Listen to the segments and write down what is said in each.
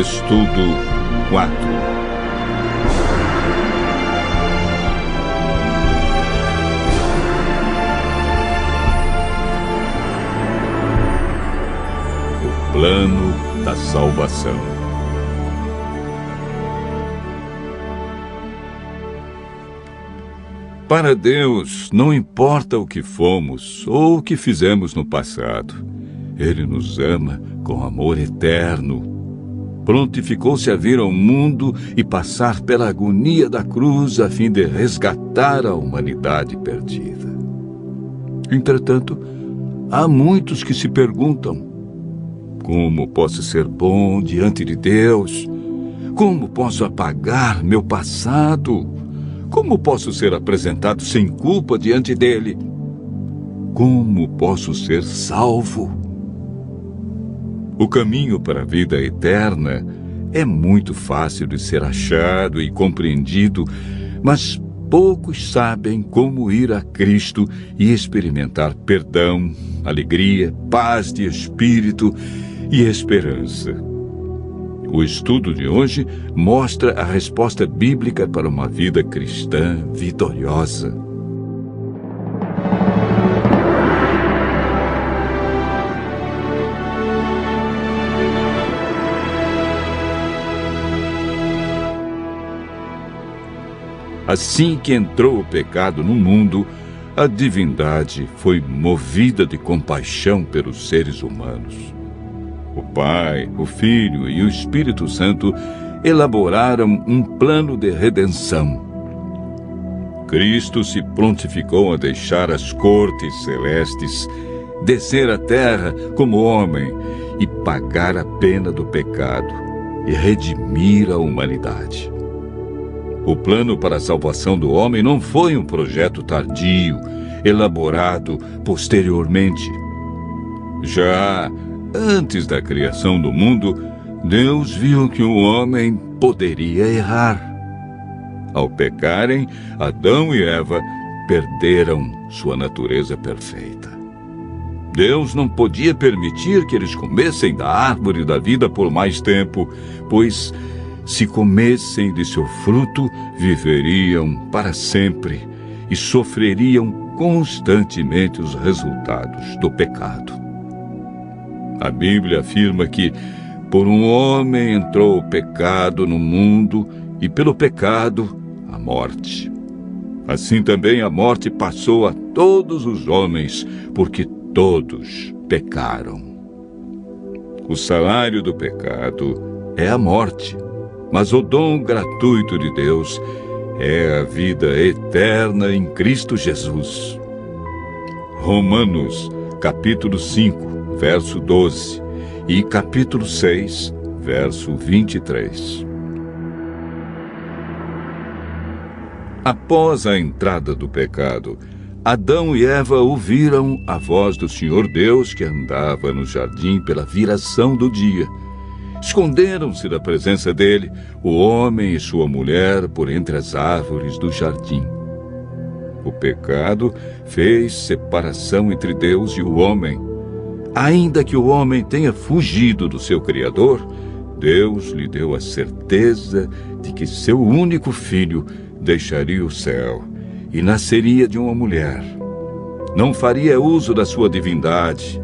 Estudo 4. O plano da salvação. Para Deus, não importa o que fomos ou o que fizemos no passado. Ele nos ama com amor eterno. Prontificou-se a vir ao mundo e passar pela agonia da cruz a fim de resgatar a humanidade perdida. Entretanto, há muitos que se perguntam: como posso ser bom diante de Deus? Como posso apagar meu passado? Como posso ser apresentado sem culpa diante dele? Como posso ser salvo? O caminho para a vida eterna é muito fácil de ser achado e compreendido, mas poucos sabem como ir a Cristo e experimentar perdão, alegria, paz de espírito e esperança. O estudo de hoje mostra a resposta bíblica para uma vida cristã vitoriosa. Assim que entrou o pecado no mundo, a divindade foi movida de compaixão pelos seres humanos. O Pai, o Filho e o Espírito Santo elaboraram um plano de redenção. Cristo se prontificou a deixar as cortes celestes, descer à terra como homem e pagar a pena do pecado e redimir a humanidade. O plano para a salvação do homem não foi um projeto tardio, elaborado posteriormente. Já antes da criação do mundo, Deus viu que o homem poderia errar. Ao pecarem, Adão e Eva perderam sua natureza perfeita. Deus não podia permitir que eles comessem da árvore da vida por mais tempo, pois, se comessem de seu fruto, viveriam para sempre e sofreriam constantemente os resultados do pecado. A Bíblia afirma que por um homem entrou o pecado no mundo e pelo pecado a morte. Assim também a morte passou a todos os homens, porque todos pecaram. O salário do pecado é a morte, mas o dom gratuito de Deus é a vida eterna em Cristo Jesus. Romanos, capítulo 5, verso 12, e capítulo 6, verso 23. Após a entrada do pecado, Adão e Eva ouviram a voz do Senhor Deus que andava no jardim pela viração do dia. Esconderam-se da presença dele, o homem e sua mulher, por entre as árvores do jardim. O pecado fez separação entre Deus e o homem. Ainda que o homem tenha fugido do seu Criador, Deus lhe deu a certeza de que seu único filho deixaria o céu e nasceria de uma mulher. Não faria uso da sua divindade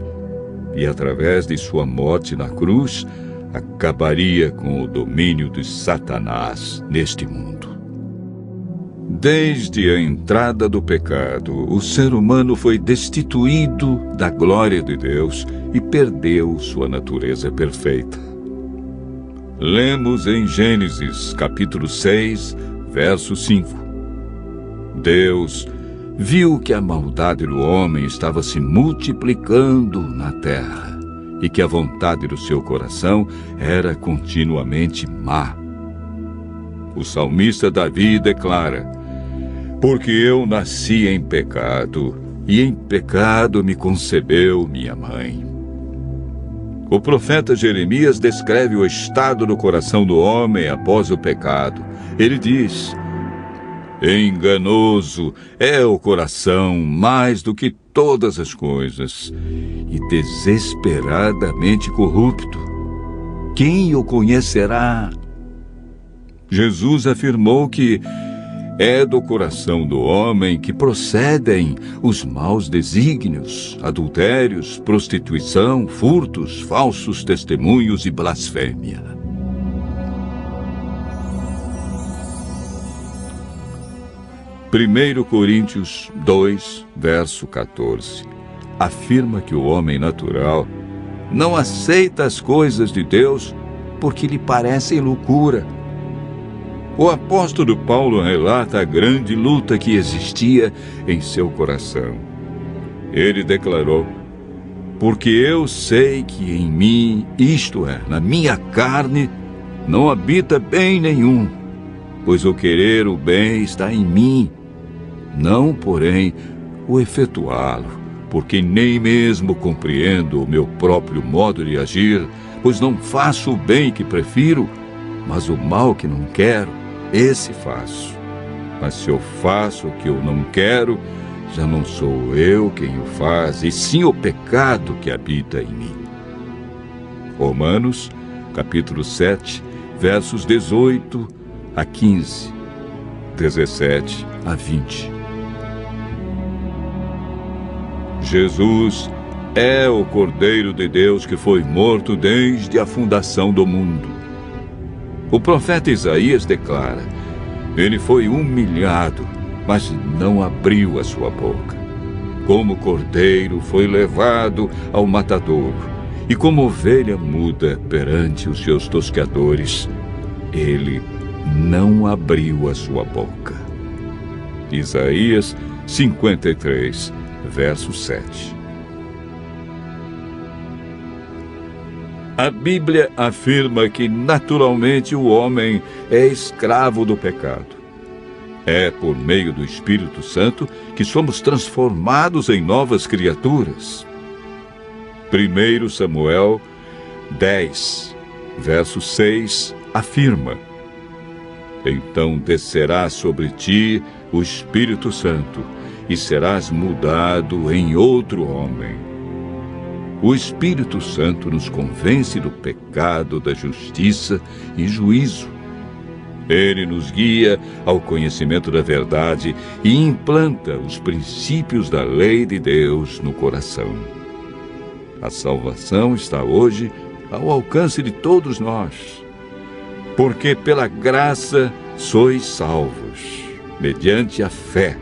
e, através de sua morte na cruz, acabaria com o domínio de Satanás neste mundo. Desde a entrada do pecado, o ser humano foi destituído da glória de Deus e perdeu sua natureza perfeita. Lemos em Gênesis, capítulo 6, verso 5. Deus viu que a maldade do homem estava se multiplicando na terra e que a vontade do seu coração era continuamente má. O salmista Davi declara: porque eu nasci em pecado, e em pecado me concebeu minha mãe. O profeta Jeremias descreve o estado do coração do homem após o pecado. Ele diz: enganoso é o coração mais do que todas as coisas, e desesperadamente corrupto. quem o conhecerá? Jesus afirmou que é do coração do homem que procedem os maus desígnios, adultérios, prostituição, furtos, falsos testemunhos e blasfêmia. Primeiro Coríntios 2, verso 14, afirma que o homem natural não aceita as coisas de Deus porque lhe parecem loucura. O apóstolo Paulo relata a grande luta que existia em seu coração. Ele declarou: porque eu sei que em mim, isto é, na minha carne, não habita bem nenhum, pois o querer o bem está em mim, não, porém, o efetuá-lo, porque nem mesmo compreendo o meu próprio modo de agir, pois não faço o bem que prefiro, mas o mal que não quero, esse faço. Mas se eu faço o que eu não quero, já não sou eu quem o faz, e sim o pecado que habita em mim. Romanos, capítulo 7, versos 18 a 15, 17 a 20. Jesus é o Cordeiro de Deus que foi morto desde a fundação do mundo. O profeta Isaías declara: ele foi humilhado, mas não abriu a sua boca. Como cordeiro foi levado ao matadouro, e como ovelha muda perante os seus tosqueadores, ele não abriu a sua boca. Isaías 53, verso 7. A Bíblia afirma que naturalmente o homem é escravo do pecado. É por meio do Espírito Santo que somos transformados em novas criaturas. 1 Samuel 10, verso 6, afirma: então descerá sobre ti o Espírito Santo, e serás mudado em outro homem. O Espírito Santo nos convence do pecado, da justiça e juízo. Ele nos guia ao conhecimento da verdade e implanta os princípios da lei de Deus no coração. A salvação está hoje ao alcance de todos nós, porque pela graça sois salvos, mediante a fé.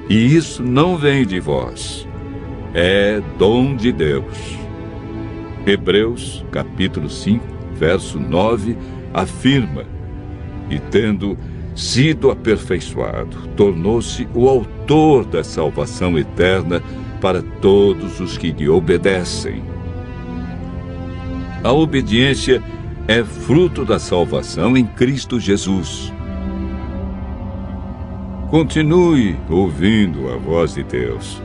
E isso não vem de vós, é dom de Deus. Hebreus, capítulo 5, verso 9, afirma: e tendo sido aperfeiçoado, tornou-se o autor da salvação eterna para todos os que lhe obedecem. A obediência é fruto da salvação em Cristo Jesus. Continue ouvindo a voz de Deus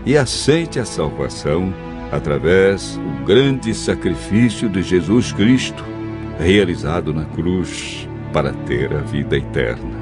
e aceite a salvação através do grande sacrifício de Jesus Cristo, realizado na cruz para ter a vida eterna.